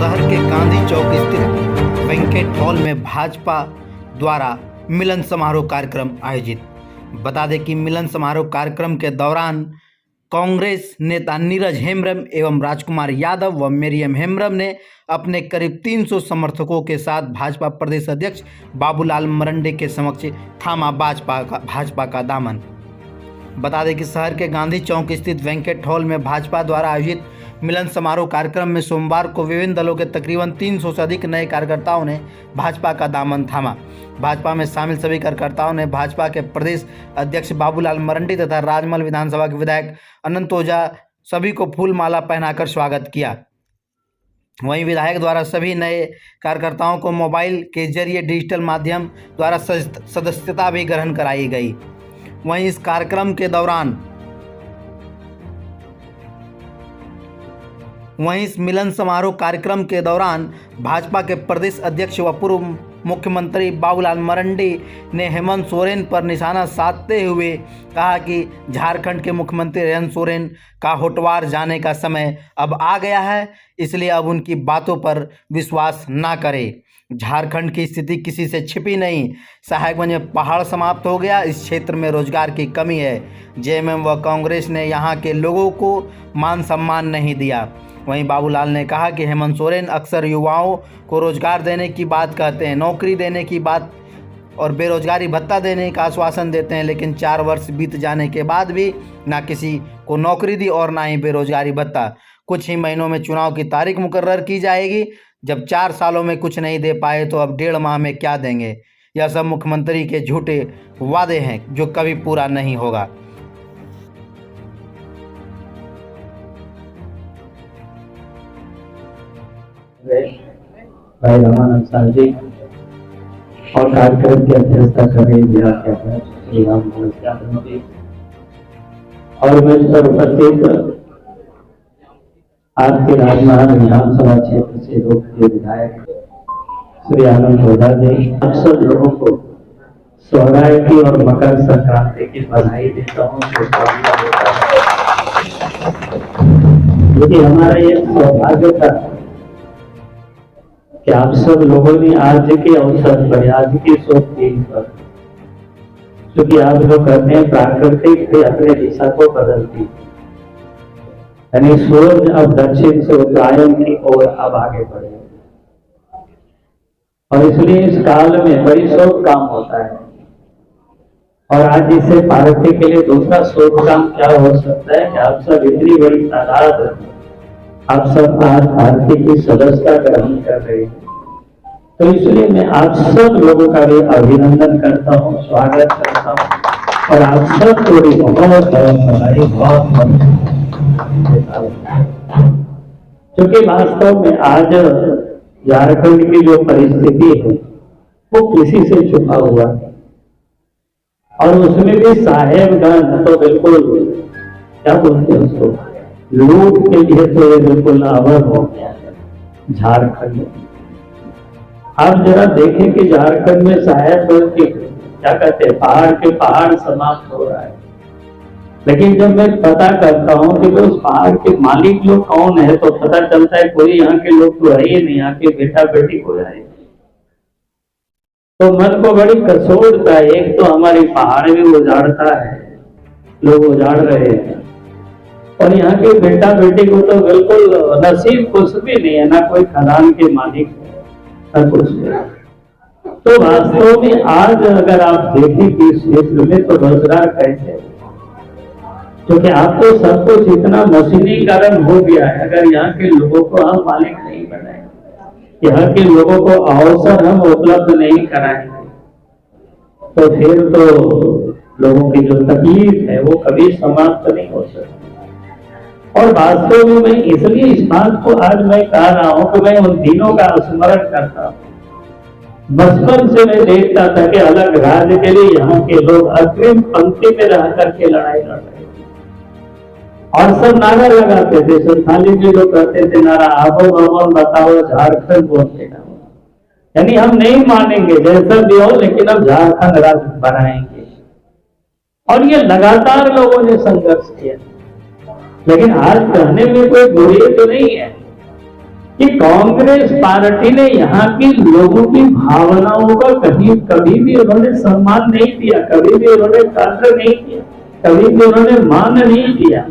शहर के गांधी चौक स्थित वेंकट हॉल में भाजपा द्वारा मिलन समारोह कार्यक्रम आयोजित। बता दें कि मिलन समारोह कार्यक्रम के दौरान कांग्रेस नेता नीरज हेम्ब्रम एवं राजकुमार यादव व मरियम हेम्ब्रम ने अपने करीब 300 समर्थकों के साथ भाजपा प्रदेश अध्यक्ष बाबूलाल मरंडी के समक्ष थामा भाजपा का दामन। बता दें कि शहर के गांधी चौक स्थित वेंकट हॉल में भाजपा द्वारा आयोजित मिलन समारोह कार्यक्रम में सोमवार को विभिन्न दलों के तकरीबन 300 से अधिक नए कार्यकर्ताओं ने भाजपा का दामन थामा। भाजपा में शामिल सभी कार्यकर्ताओं ने भाजपा के प्रदेश अध्यक्ष बाबूलाल मरंडी तथा राजमहल विधानसभा के विधायक अनंत ओझा सभी को फूल माला पहनाकर स्वागत किया। वहीं विधायक द्वारा सभी नए कार्यकर्ताओं को मोबाइल के जरिए डिजिटल माध्यम द्वारा सदस्यता भी ग्रहण कराई गई। वहीं इस कार्यक्रम के दौरान इस मिलन समारोह कार्यक्रम के दौरान भाजपा के प्रदेश अध्यक्ष व पूर्व मुख्यमंत्री बाबूलाल मरंडी ने हेमंत सोरेन पर निशाना साधते हुए कहा कि झारखंड के मुख्यमंत्री हेमंत सोरेन का होटवार जाने का समय अब आ गया है, इसलिए अब उनकी बातों पर विश्वास ना करें। झारखंड की स्थिति किसी से छिपी नहीं। साहेबगंज में पहाड़ समाप्त हो गया, इस क्षेत्र में रोजगार की कमी है। जेएमएम व कांग्रेस ने यहाँ के लोगों को मान सम्मान नहीं दिया। वहीं बाबूलाल ने कहा कि हेमंत सोरेन अक्सर युवाओं को रोजगार देने की बात कहते हैं, नौकरी देने की बात और बेरोजगारी भत्ता देने का आश्वासन देते हैं, लेकिन 4 वर्ष बीत जाने के बाद भी ना किसी को नौकरी दी और ना ही बेरोजगारी भत्ता। कुछ ही महीनों में चुनाव की तारीख मुकर्रर की जाएगी। जब 4 सालों में कुछ नहीं दे पाए तो अब 1.5 माह में क्या देंगे। यह सब मुख्यमंत्री के झूठे वादे हैं जो कभी पूरा नहीं होगा। भाई रमान अंसार जी और कार्यक्रम की अध्यक्षता कर रहे बिहार के अध्यक्ष श्री राम जी और मैं सर उपस्थित आपके राजमहल विधानसभा क्षेत्र से लोकप्रिय विधायक श्री अनंत ओझा जी, अक्सर लोगों को सोहराय की और मकर संक्रांति की बधाई देता हूँ। क्योंकि हमारा ये सौभाग्य था कि आप सब लोगों ने आज के अवसर पर, आज की शुभ दिन पर, क्योंकि आप जो करते हैं प्राकृतिक भी अपने दिशा को बदलती, यानी सूरज अब दक्षिण से उत्तरायण की ओर अब आगे बढ़े और इसलिए इस काल में बड़ी शुभ काम होता है। और आज इसे पार्टी के लिए दूसरा शुभ काम क्या हो सकता है कि आप सब इतनी बड़ी तादाद आप सब आज पार्टी की सदस्यता ग्रहण कर रहे हैं, तो इसलिए मैं आप सब लोगों का भी अभिनंदन करता हूँ, स्वागत करता हूँ और आप सब को भी बहुत बधाई, बहुत देता हूँ। क्योंकि वास्तव में आज झारखंड की जो परिस्थिति है वो किसी से छुपा हुआ है और उसमें भी साहेबगंज तो बिल्कुल क्या बोलते हैं उसको, लूट के लिए तो ये बिल्कुल अवर हो गया है झारखंड में। आप जरा देखें कि झारखंड में साहेबगंज के क्या कहते हैं पहाड़ के पहाड़ समाप्त हो रहा है, लेकिन जब मैं पता करता हूँ कि उस पहाड़ के मालिक लोग कौन है तो पता चलता है कोई यहाँ के लोग तो है ही नहीं, यहाँ के बेटा बेटी को है। तो मन को बड़ी कसोड़ता है। एक तो हमारी पहाड़ भी उजाड़ता है, लोग उजाड़ रहे हैं और यहाँ के बेटा बेटी को तो बिल्कुल नसीब कुछ भी नहीं है, ना कोई खदान के मालिक है, ना कुछ नहीं। तो वास्तव में आज अगर आप देखें कि इस क्षेत्र में तो रोजगार कैसे, क्योंकि आपको सब कुछ इतना मशीनीकरण हो गया है। अगर यहाँ के लोगों को हम मालिक नहीं बनाए, यहाँ के लोगों को अवसर हम उपलब्ध नहीं कराएंगे, तो फिर तो लोगों की जो तकलीफ है वो कभी समाप्त नहीं हो सकती। और वास्तव में मैं इसलिए इस बात को आज मैं कह रहा हूं कि मैं उन दिनों का स्मरण करता हूं। बचपन से मैं देखता था कि अलग राज्य के लिए यहाँ के लोग अग्रिम पंक्ति में रह करके लड़ाई लड़ रहे थे और सब नारा लगाते थे। संथाली जी लोग कहते थे नारा आबो भवन बताओ झारखंड बोलते ना, यानी हम नहीं मानेंगे जैसा भी हो, लेकिन हम झारखंड राज्य बनाएंगे। और ये लगातार लोगों ने संघर्ष किया, लेकिन आज कहने में कोई बुराई तो नहीं है। कि कांग्रेस पार्टी ने यहाँ के लोगों की भावनाओं का कभी भी उन्होंने सम्मान नहीं किया, कभी भी उन्होंने कद्र नहीं किया, कभी भी उन्होंने मान नहीं किया,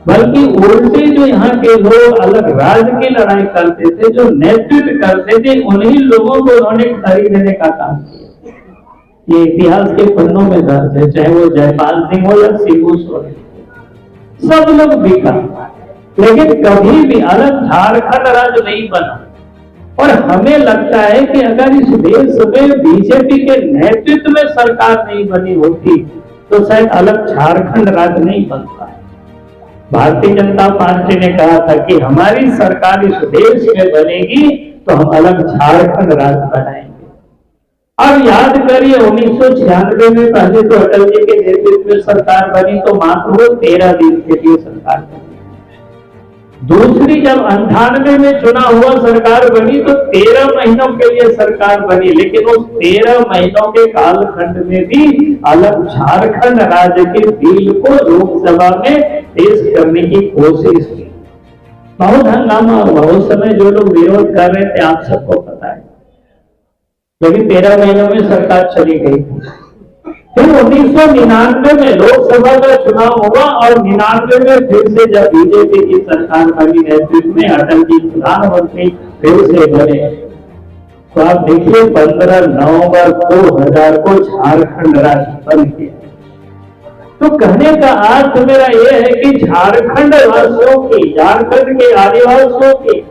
बल्कि उल्टे जो यहाँ के लोग अलग राज्य की लड़ाई करते थे, जो नेतृत्व करते थे, उन्हीं लोगों को उन्होंने खरीदने का काम किया। ये इतिहास के पन्नों में दर्ज है, चाहे वो जयपाल सिंह हो या शिबू सोरेन, सब लोग बिका, लेकिन कभी भी अलग झारखंड राज्य नहीं बना। और हमें लगता है कि अगर इस देश में बीजेपी के नेतृत्व में सरकार नहीं बनी होती तो शायद अलग झारखंड राज्य नहीं बनता। भारतीय जनता पार्टी ने कहा था कि हमारी सरकार इस देश में बनेगी तो हम अलग झारखंड राज्य बनाएंगे। अब याद करिए 1996 में पहले तो अटल जी के नेतृत्व में सरकार बनी तो मात्र वो 13 दिन के लिए सरकार बनी। दूसरी जब 98 में चुनाव हुआ सरकार बनी तो 13 महीनों के लिए सरकार बनी, लेकिन उस 13 महीनों के कालखंड में भी अलग झारखंड राज्य के बिल को लोकसभा में पेश करने की कोशिश की। बहुत हंगामा हुआ उस समय, जो लोग विरोध कर रहे थे आप सबको पता है, लेकिन 13 महीनों में सरकार चली गई। फिर 1999 में लोकसभा का चुनाव हुआ और 99 में फिर से जब बीजेपी की सरकार बनी नेतृत्व में अटल जी प्रधानमंत्री फिर से बने, तो आप देखिए 15 नवंबर 2000 को झारखंड राज्य बन गया। तो कहने का अर्थ मेरा यह है कि झारखंड वासियों की, झारखंड के आदिवासियों की,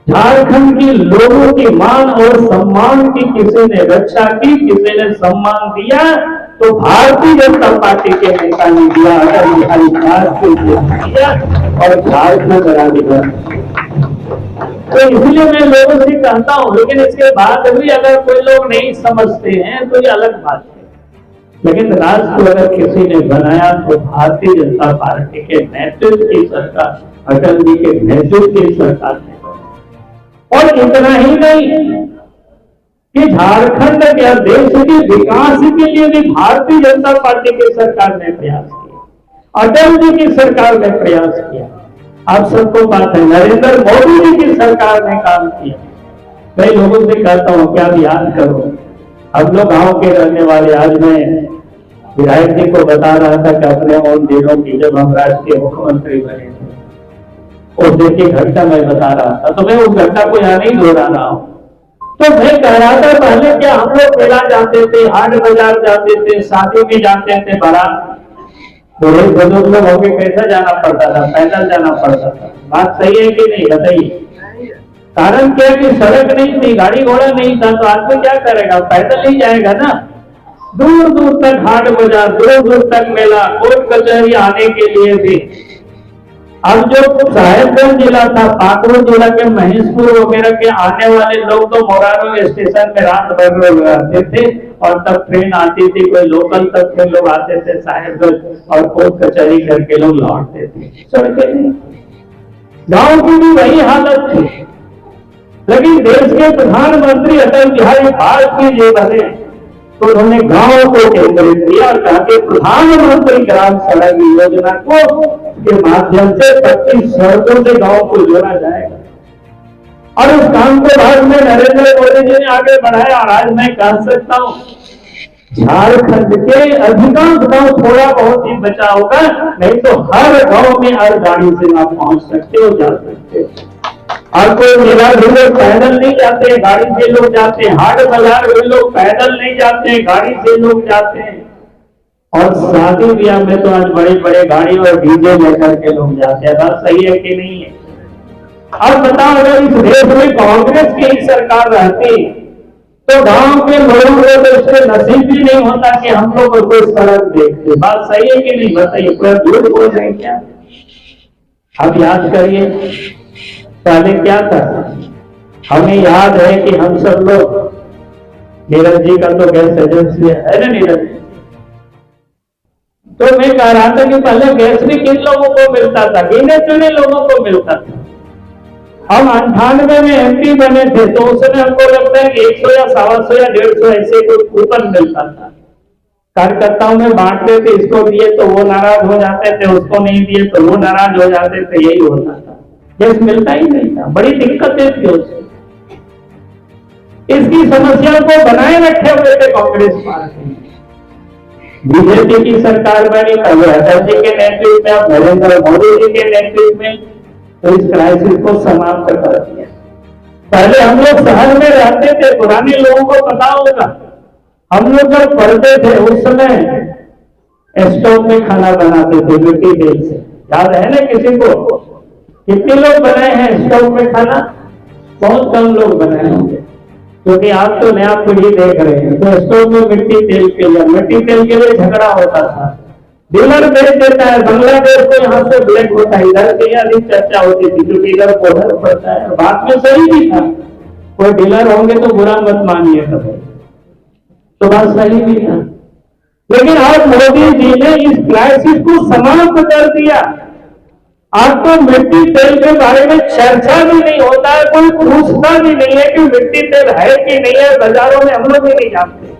झारखंड के लोगों के मान और सम्मान की किसी ने रक्षा की, किसी ने सम्मान दिया, तो भारतीय जनता पार्टी के नेता ने दिया, अटल बिहारी वाजपेयी ने दिया और झारखंड राज्य बना। तो इसलिए मैं लोगों से कहता हूं, लेकिन इसके बाद भी अगर कोई लोग नहीं समझते हैं तो ये अलग बात है, लेकिन राष्ट्र को अगर किसी ने बनाया तो भारतीय जनता पार्टी के नेतृत्व की सरकार, अटल जी के नेतृत्व की सरकार ने। और इतना ही नहीं कि झारखंड के देश के विकास के लिए भी भारतीय जनता पार्टी की सरकार ने प्रयास किया, अटल जी की सरकार ने प्रयास किया। आप सबको बात है, नरेंद्र मोदी जी की सरकार ने काम किया। मैं लोगों से कहता हूं कि आप याद करो, हम लोग गांव के रहने वाले, आज मैं विधायक जी को बता रहा था कि अपने उन दिनों की जब हम राज्य के मुख्यमंत्री बने थे, उस दिन की घटना मैं बता रहा था, तो मैं उस घटना को यहाँ नहीं दोहरा रहा हूं। तो मैं कह रहा था पहले क्या हम लोग मेला जाते थे, हाट बाजार जाते थे, शादी में जाते थे, बारात बूढ़े बुजुर्ग लोग होके कैसा जाना पड़ता था, पैदल जाना पड़ता था। बात सही है कि नहीं बताइए? कारण क्या कि सड़क नहीं थी, गाड़ी घोड़ा नहीं था, तो आदमी क्या करेगा, पैदल ही जाएगा ना। दूर दूर तक हाट बाजार, दूर दूर तक मेला, कोर्ट कचहरी आने के लिए भी। अब जो साहेबगंज जिला था, पाकुड़ जिला के महेशपुर वगैरह के आने वाले लोग तो मोरारो स्टेशन में रात भर आते थे और तब ट्रेन आती थी, कोई लोकल तक के लोग आते थे साहेबगंज और कोर्ट कचहरी करके लोग लौटते थे। सड़कें नहीं, गांव की भी वही हालत थी। लेकिन देश के प्रधानमंत्री अटल बिहारी वाजपेयी जी बने तो उन्होंने गांव को केंद्रित किया और कहा कि प्रधानमंत्री ग्राम सड़क योजना को के माध्यम से 25 सड़कों से गांव को जोड़ा जाएगा। और उस काम को बाद में नरेंद्र मोदी जी ने आगे बढ़ाया और आज मैं कह सकता हूं झारखंड के अधिकांश गांव थोड़ा बहुत ही बचा होगा, नहीं तो हर गांव में हर गाड़ी से आप पहुंच सकते हो, जा सकते हो। और कोई मेला भी लोग पैदल नहीं जाते, गाड़ी से लोग जाते हैं, हाट बाजार भी लोग पैदल नहीं जाते, गाड़ी से लोग जाते हैं। और शादी ब्याह में तो आज बड़े बड़े गाड़ी और डीजे लेकर के लोग जाते हैं। बात सही है कि नहीं है? अब बताओ, अगर इस देश में कांग्रेस की ही सरकार रहती तो गांव के लोगों को तो इससे नसीब भी नहीं होता कि हम लोग कोई सड़क देखते। बात सही है कि नहीं बताइए? पूरा झूठ बोल रहे हैं क्या? अब याद करिए पहले क्या था। हमें याद है कि हम सब लोग, नीरज जी का तो गैस एजेंसी है ना नीरज जी, तो मैं कह रहा था कि पहले गैस भी किन लोगों को मिलता था, गिने चुने लोगों को मिलता था। हम 98 में एमपी बने थे तो उस समय हमको लगता है कि 100 या 125 या 150 ऐसे कोई कूपन मिलता था, कार्यकर्ताओं में बांटते थे, इसको दिए तो वो नाराज हो जाते थे, उसको नहीं दिए तो वो नाराज हो जाते थे, यही होता था। गैस मिलता ही नहीं था, बड़ी दिक्कतें थी उससे। इसकी समस्या को बनाए रखे हुए थे कांग्रेस पार्टी। बीजेपी की सरकार बनी, तब अटल जी के नेतृत्व में, अब नरेंद्र मोदी जी के नेतृत्व में, तो इस क्राइसिस को समाप्त कर दिया। पहले हम लोग शहर में रहते थे, पुराने लोगों को पता होगा, हम लोग जब पढ़ते थे उस समय स्टोव में खाना बनाते थे मिट्टी तेल से। याद है ना किसी को? कितने लोग बनाए हैं स्टोव में खाना? बहुत कम लोग बनाए होंगे, क्योंकि आप तो नया पीढ़ी देख रहे हैं। तो स्टोव में मिट्टी तेल के लिए झगड़ा होता था। डीलर बेच देता है, बांग्लादेश को यहाँ से ब्लैक होता है, इधर से अधिक चर्चा होती थी क्योंकि इधर बॉर्डर पड़ता है। बात में सही भी था, कोई डीलर होंगे तो बुरा मत मानिए कभी, तो बात सही भी था। लेकिन आज मोदी जी ने इस क्राइसिस को समाप्त कर दिया। आपको मिट्टी तेल के बारे में चर्चा भी नहीं होता है, कोई पूछता भी नहीं है कि मिट्टी तेल है कि नहीं है, बाजारों में हम लोग भी नहीं जानते।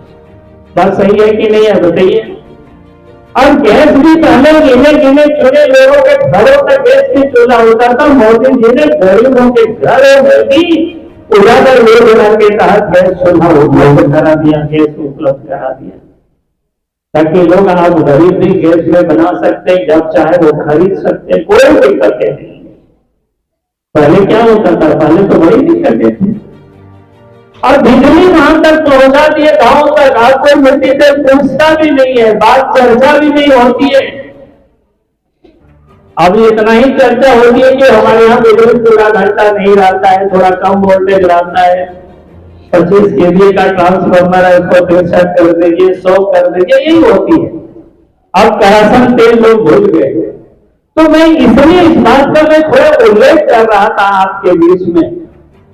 बात सही है कि नहीं है बताइए। और गैस भी पहले गिने गिने चुने लोगों के घरों तक गैस की चूल्हा होता था। मोदी जी ने गरीबों के घरों में भी उजागर योजना के तहत गैस चूल्हा उपलब्ध करा दिया, गैस उपलब्ध करा दिया, ताकि लोग आप गरीब भी गैस में बना सकते हैं, जब चाहे वो खरीद सकते हैं, कोई दिक्कतें नहीं। पहले क्या होता था? पहले तो बड़ी दिक्कतें थी। और बिजली वहां तक पहुंचा दिए, गांव तक। आज कोई मिट्टी से पूछता भी नहीं है, बात चर्चा भी नहीं होती है। अब इतना ही चर्चा होती है कि हमारे यहाँ बिजली पूरा घंटा नहीं रहता है, थोड़ा कम वोल्टेज रहता है, 25 kVA का ट्रांसफार्मर है, उसको 63 कर दीजिए, 100 कर दीजिए, यही होती है। अब केरोसिन तेल लोग भूल गए। तो मैं इसलिए इस बात का मैं थोड़ा उल्लेख कर रहा था आपके बीच में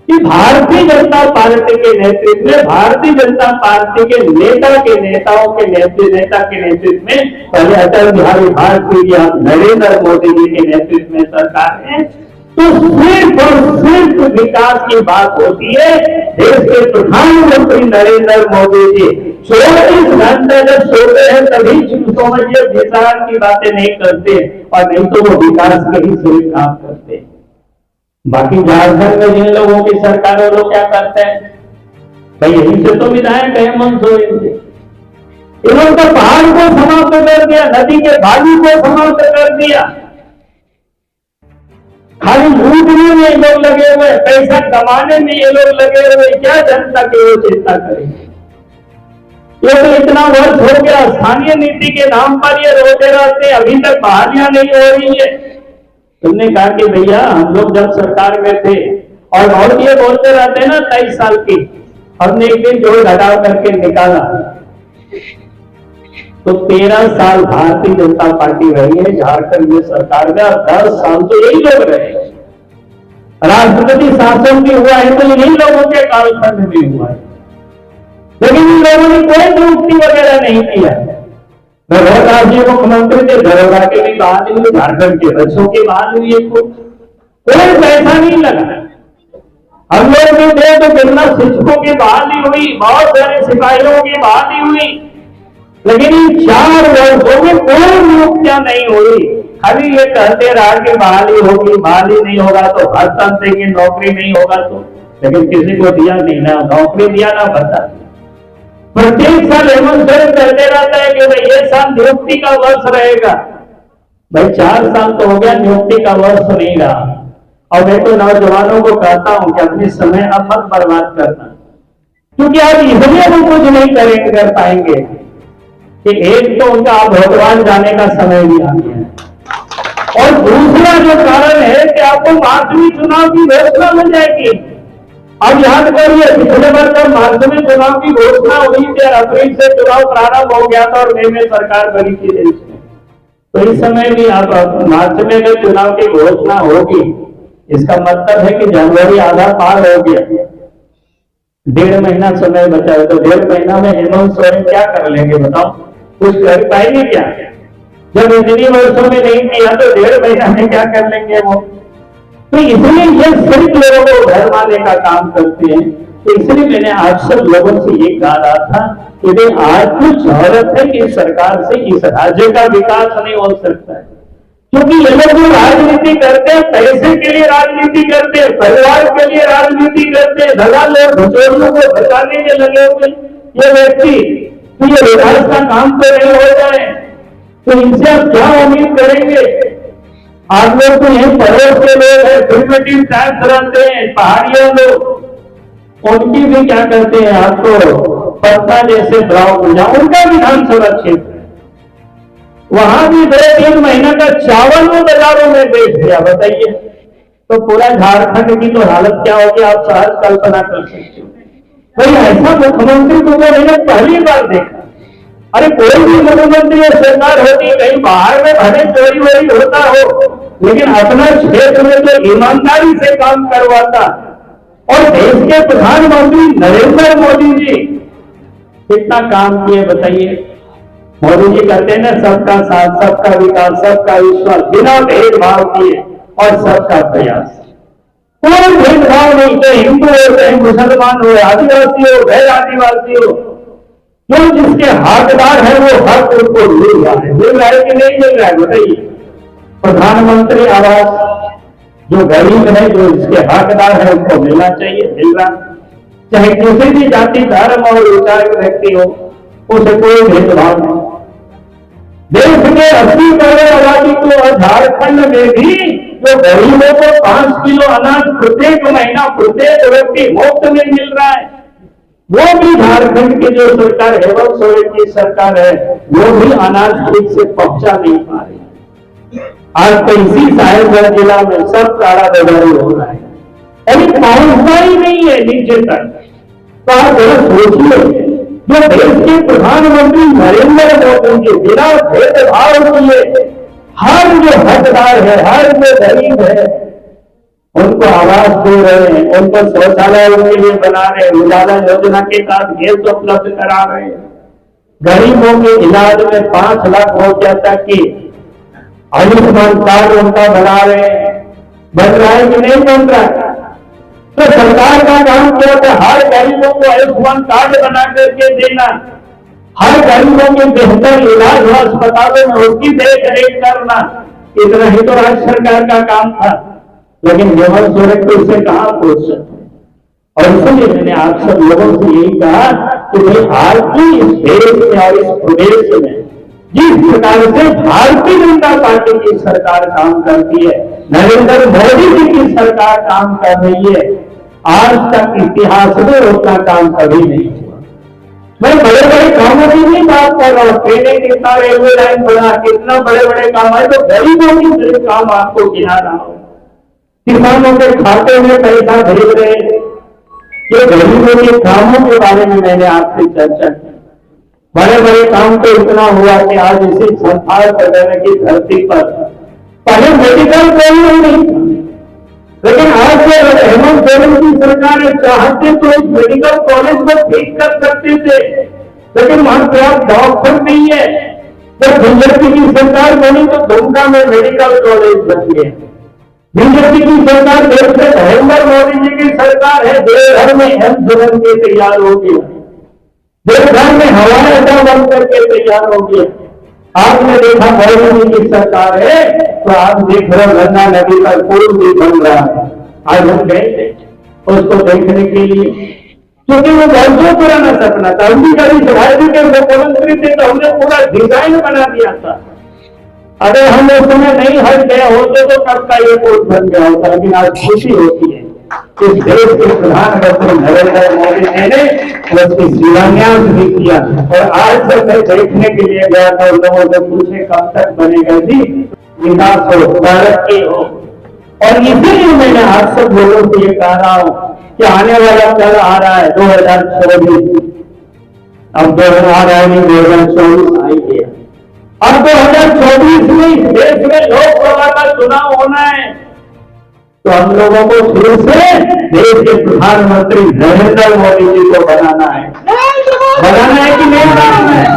कि भारतीय जनता पार्टी के नेतृत्व में, भारतीय जनता पार्टी के नेताओं के नेतृत्व में, पहले अटल बिहारी वाजपेयी, अब नरेंद्र मोदी जी के नेतृत्व में सरकार है, तो सिर्फ और सिर्फ विकास की बात होती है। देश के प्रधानमंत्री नरेंद्र मोदी जी 24 घंटे जब सोते हैं तभी समझिए विकास की बातें नहीं करते, और नहीं तो वो विकास के ही सिर्फ काम करते हैं। बाकी झारखंड में जिन लोगों की सरकार है लोग क्या करते हैं भाई? यहीं से तो विधायक हेमंत सोरेन थे, इन्होंने तो पहाड़ को समाप्त कर दिया, नदी के बाजू को समाप्त कर दिया। खाली लूटने में ये लोग लगे हुए, पैसा कमाने में ये लोग लगे हुए, क्या जनता की वो चिंता करेंगे? ये तो इतना वर्ष हो गया, स्थानीय नीति के नाम पर ये रोते रहते, अभी तक बहालियां नहीं हो रही है। तुमने कहा कि भैया हम लोग जब सरकार में थे, और बहुत ये बोलते रहते हैं ना 23 साल की, हमने एक दिन जोड़ घटाव करके निकाला तो 13 साल भारतीय जनता पार्टी रही है झारखंड में सरकार में, और 10 साल तो यही लोग रहे। राष्ट्रपति शासन भी हुआ है तो इन्हीं लोगों के कालखंड भी हुआ है, लेकिन इन लोगों ने कोई नियुक्ति वगैरह नहीं किया। धरोहर जी मुख्यमंत्री थे, धरोहर के भी बहाली हुई, झारखंड के बच्चों की बहाली हुई, कोई पैसा नहीं लगा। हम लोग भी थे तो कितना शिक्षकों की बहाली हुई, बहुत सारे सिपाहियों की बहाली हुई, लेकिन इन 4 वर्षों में कोई नियुक्तियां नहीं हुई। खाली ये कहते रहा कि बहाली होगी, बहाली नहीं होगा तो भर्ती देंगे, नौकरी नहीं होगा तो, लेकिन किसी को दिया नहीं, ना नौकरी दिया ना भत्ता। प्रत्येक साल हेमंत सोरेन कहते रहता है कि भाई ये साल नियुक्ति का वर्ष रहेगा। भाई 4 साल तो हो गया, नियुक्ति का वर्ष नहीं रहा। और मैं तो नौजवानों को कहता हूं कि अपने समय अब मत बर्बाद करना, क्योंकि आज इसलिए वो कुछ नहीं करेंगे, कर पाएंगे कि एक तो उनका अब भगवान जाने का समय भी आ गया है, और दूसरा जो कारण है कि आपको मार्चवी चुनाव की घोषणा मिल जाएगी। अब याद करिए, पिछले बार जब मार्च में चुनाव की घोषणा हुई थी, अप्रैल से चुनाव प्रारंभ हो गया था और मई में सरकार बनी थी देश में, तो इस समय भी आप मार्च में जब चुनाव की घोषणा होगी, इसका मतलब है कि जनवरी आधा पार हो गया, 1.5 महीना समय बचा है। तो 1.5 महीना में हेमंत सोरेन क्या कर लेंगे बताओ? कुछ कर पाएंगे क्या? जब इतनी वर्षों में नहीं किया तो 1.5 महीना में क्या कर लेंगे वो? तो इसलिए ये सिर्फ लोगों को भरमाने का काम करते हैं। तो इसलिए मैंने आप सब लोगों से ये कहा रहा था कि आज कुछ जरूरत है कि सरकार से इस राज्य का विकास नहीं हो सकता है, क्योंकि ये लोग जो राजनीति करते हैं पैसे के लिए राजनीति करते हैं, परिवार के लिए राजनीति करते हैं, दलाल और घुसोड़ियों को बचाने के लगे हुए ये व्यक्ति, तो ये विकास का काम तो नहीं हो जाए तो इनसे आप क्या उम्मीद करेंगे। आप लोग तो यही पड़ोस के लोग हैं, प्रिमिटिव टैक्स रहते हैं, पहाड़ियों लोग, उनकी भी क्या करते हैं आपको पत्ता जैसे ब्राउन हो जाए। उनका विधानसभा क्षेत्र वहां भी 2-3 महीना का चावल वो बाजारों में बेच दिया, बताइए तो पूरा झारखंड की तो हालत क्या होगी आप सहज कल्पना कर सकते हो। भाई ऐसा मुख्यमंत्री को मैंने पहली बार देखा। अरे कोई भी मुख्यमंत्री या सरकार होती कहीं बाहर में भले चोरी वोरी होता हो, लेकिन अपना क्षेत्र में तो ईमानदारी से काम करवाता। और देश के प्रधानमंत्री नरेंद्र मोदी जी कितना काम किए बताइए। मोदी जी कहते हैं ना सबका साथ, सबका विकास, सबका विश्वास, बिना भेदभाव किए और सबका प्रयास, कोई भेदभाव नहीं, चाहे हिंदू हो, चाहे मुसलमान हो, आदिवासी हो, गैर आदिवासी हो, जो जिसके हकदार है वो हक उनको मिल रहा है। मिल रहा है कि नहीं मिल रहा है बताइए। प्रधानमंत्री आवास जो गरीब है, जो इसके हकदार है उनको मिलना चाहिए, मिल रहा। चाहे किसी भी जाति धर्म और विचार के व्यक्ति हो, उसे कोई भेदभाव नहीं। देश के 80 करोड़ आबादी को झारखंड में भी जो गरीबों को 5 किलो अनाज प्रत्येक महीना प्रत्येक व्यक्ति मुफ्त में मिल रहा है, वो भी झारखंड की जो सरकार हेमंत सोरेन की सरकार है वो भी अनाज ठीक से पहुंचा नहीं पा रही। आज तो इसी साहेबगंज जिला में सब काला बाजारी हो रहा है, अभी पहुंचना ही नहीं है नीचे तक। तो आप जरा सोचिए, जो देश के प्रधानमंत्री नरेंद्र मोदी जी बिना भेदभाव किए हर जो हकदार है, हर जो गरीब है, उनको आवास दे रहे हैं, उनको शौचालय उनके लिए बना रहे हैं, उजाला योजना के साथ गैस उपलब्ध करा रहे हैं, गरीबों के इलाज में 5 लाख रुपया तक की आयुष्मान कार्ड उनका बना रहे हैं। बन रहा है कि नहीं बन रहा है? तो सरकार का काम क्या था? हर गरीबों को आयुष्मान कार्ड बना करके देना, हर गरीबों के बेहतर इलाज हो अस्पतालों में उसकी देख रेख करना, इतना ही तो राज्य सरकार का काम था। लेकिन हेमंत सोरेन को इसे कहां फुर्सत है। और इसलिए मैंने आप सब लोगों से यही कहा कि भाई आज की इस देश में और इस प्रदेश में जिस प्रकार से भारतीय जनता पार्टी की सरकार काम करती है, नरेंद्र मोदी जी की सरकार काम कर रही है, आज तक इतिहास में उतना काम कभी नहीं हुआ। मैं बड़े बड़े कामों की नहीं बात कर रहा हूं, ट्रेनें कितना, रेलवे लाइन बना, कितना बड़े बड़े काम है, तो गरीबों की सिर्फ काम आपको गिना रहा हूं। किसानों के खाते में पैसा भेज रहे, ये गरीबों के कामों के बारे में मैंने आपसे चर्चा की। बड़े बड़े काम तो इतना हुआ कि आज इसी संथाल वगैरह की धरती पर पहले मेडिकल कॉलेज नहीं था, लेकिन आज जो हेमंत सोरेन की सरकार चाहते तो इस मेडिकल कॉलेज को ठीक कर सकते थे, लेकिन वहां पे आप डॉक्टर नहीं है। जब बीजेपी की सरकार बनी तो दुमका में मेडिकल कॉलेज बन गए। बीजेपी की सरकार देश में नरेंद्र मोदी जी की सरकार है, देशभर में एम्स बन के तैयार हो गया, देशभर में हवाई अड्डा बन करके तैयार हो गया। आपने देखा मोदी जी की सरकार है तो आप देख रहे हो गंगा नदी पर पुल भी बन रहा है। आज हम गए थे उसको देखने के लिए, क्योंकि वो वर्षों पुराना सपना था। उनकी कभी शिवाजी के मुख्यमंत्री थे तो हमने पूरा डिजाइन बना दिया था। अगर हम उस समय नहीं हट गए होते तो कब का ये पुल बन गया होता। लेकिन आज खुशी होती है इस देश के प्रधानमंत्री नरेंद्र मोदी जी ने उसकी शिलान्यास भी किया। और आज जब मैं देखने के लिए गया था, उन लोगों से पूछे कब तक बनेगा जी, विकास हो, तरक्की हो। और इसीलिए मैंने आप सब लोगों से ये कह रहा हूं कि आने वाला कल आ रहा है 2024, अब 2000 नहीं 2024 आ ही गया। अब 2024 में इस देश में लोकसभा का चुनाव होना है, तो हम लोगों को फिर से देश के प्रधानमंत्री नरेंद्र मोदी जी को बनाना है कि नहीं बनाना है?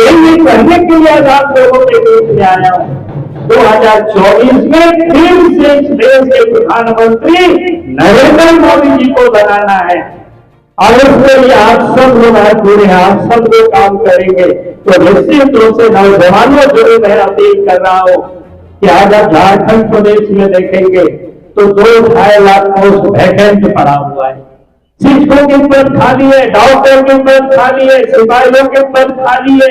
यही कहने के लिए आज आप लोगों के बीच में आया हूं। 2024 में फिर से इस देश के प्रधानमंत्री नरेंद्र मोदी जी को बनाना है। और उसके लिए आप सब लोग पूरे आप सब लोग काम करेंगे। तो निश्चित रूप से नौजवानों से मैं अपील कर रहा हूं कि आज आप झारखंड प्रदेश में देखेंगे तो 2-2.5 लाख पोस्ट वैकेंट पड़ा हुआ है। शिक्षकों के पद खाली है, डॉक्टर के पद खाली है, सिपाहियों के पद खाली है,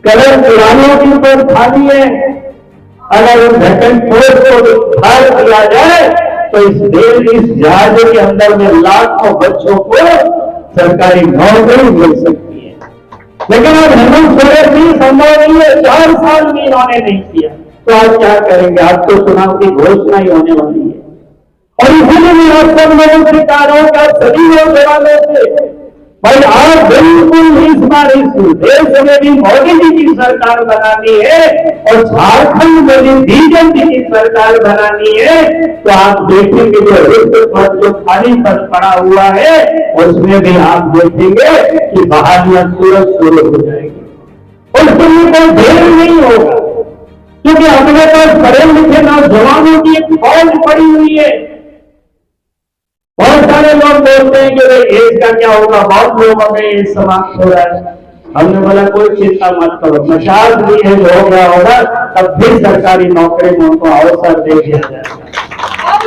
कलर पुरानों के पद खाली है। अगर उन वैकेंट पोस्ट को भर दिया जाए तो इस राज्य के अंदर में लाखों बच्चों को सरकारी नौकरी मिल सकती है। लेकिन अब हेमंत सोरेन भी संभव नहीं है, 4 साल भी इन्होंने नहीं किया, तो आज क्या करेंगे? आज तो चुनाव की घोषणा ही होने वाली है। और इसीलिए मैं आप सब लोगों से कह रहा हूं कि सभी नौजवानों से, भाई आप बिल्कुल इस बार इस देश में भी मोदी जी की सरकार बनानी है और झारखंड में भी बीजेपी की सरकार बनानी है, तो आप देखेंगे जो रिक्त पद जो खाली पद पड़ा हुआ है उसमें भी आप देखेंगे कि बहालियां तुरंत शुरू हो जाएगी। उसके लिए कोई देर नहीं होगा, क्योंकि अपने पास पढ़े लिखे नौजवानों की एक फौज पड़ी हुई है। बहुत सारे लोग बोलते हैं कि भाई एज का क्या होगा, बहुत लोगों का एज समाप्त हो रहा है। हमने बोला कोई चिंता मत करो, 50 भी एज हो गया होगा तब फिर सरकारी नौकरी में उनको अवसर दे दिया जाएगा।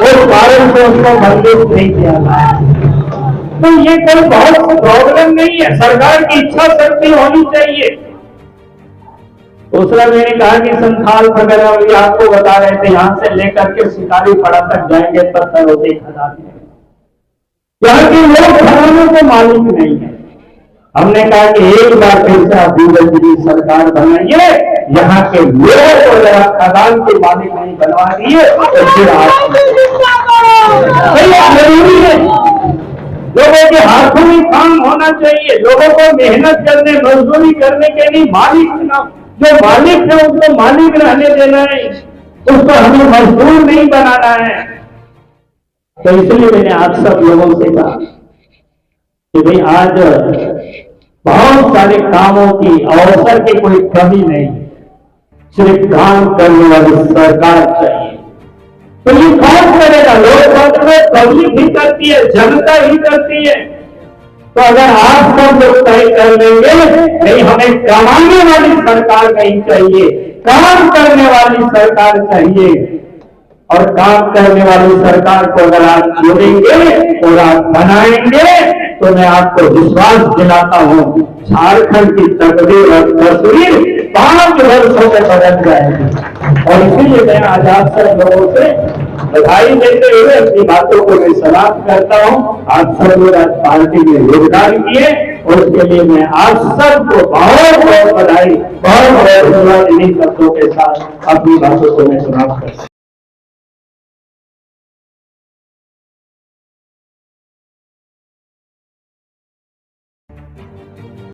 उस कारण से उसको बंदिश नहीं किया जाए। तो ये कोई बहुत प्रॉब्लम नहीं है, सरकार की इच्छा शक्ति होनी चाहिए। दूसरा मैंने कहा कि संथाल वगैरह भी आपको बता रहे थे, यहां से लेकर के शिकारी पड़ा तक जाएंगे पत्थर होते खदान में। यहाँ के लोग खदानों के मालिक नहीं है। हमने कहा कि एक बार फिर से आप बीजेपी की सरकार बनाइए, यहाँ के लोगों को अगर आप खदान के मालिक नहीं बनवा दिए तो फिर आप जरूरी है। लोगों के हाथों में काम होना चाहिए, लोगों को मेहनत करने मजदूरी करने के लिए मालिक ना, जो मालिक है उसको मालिक रहने देना है, उसको हमें मजदूर नहीं बनाना है। तो इसलिए मैंने आप सब लोगों से कहा कि भाई आज बहुत सारे कामों की अवसर की कोई कमी नहीं, सिर्फ काम करने वाली सरकार चाहिए। तो ये कौन करेगा? लोकतंत्र में पब्लिक ही करती है, जनता ही करती है। तो अगर आप सब लोग तय कर लेंगे नहीं हमें कमाने वाली सरकार नहीं चाहिए, काम करने वाली सरकार चाहिए, और काम करने वाली सरकार को अगर आप चुनेंगे और आप बनाएंगे तो मैं आपको विश्वास दिलाता हूं झारखंड की तकदीर और तस्वीर 5 वर्षों में बदल जाएगी। और इसीलिए मैं आज आप सब लोगों से बधाई देते हुए अपनी बातों को मैं समाप्त करता हूं। आप सब लोग आज पार्टी में योगदान किए और उसके लिए मैं आप सबको बहुत बहुत बधाई, बहुत बहुत धन्यवाद। इन्हीं शब्दों के साथ अपनी बातों को मैं समाप्त करता हूं।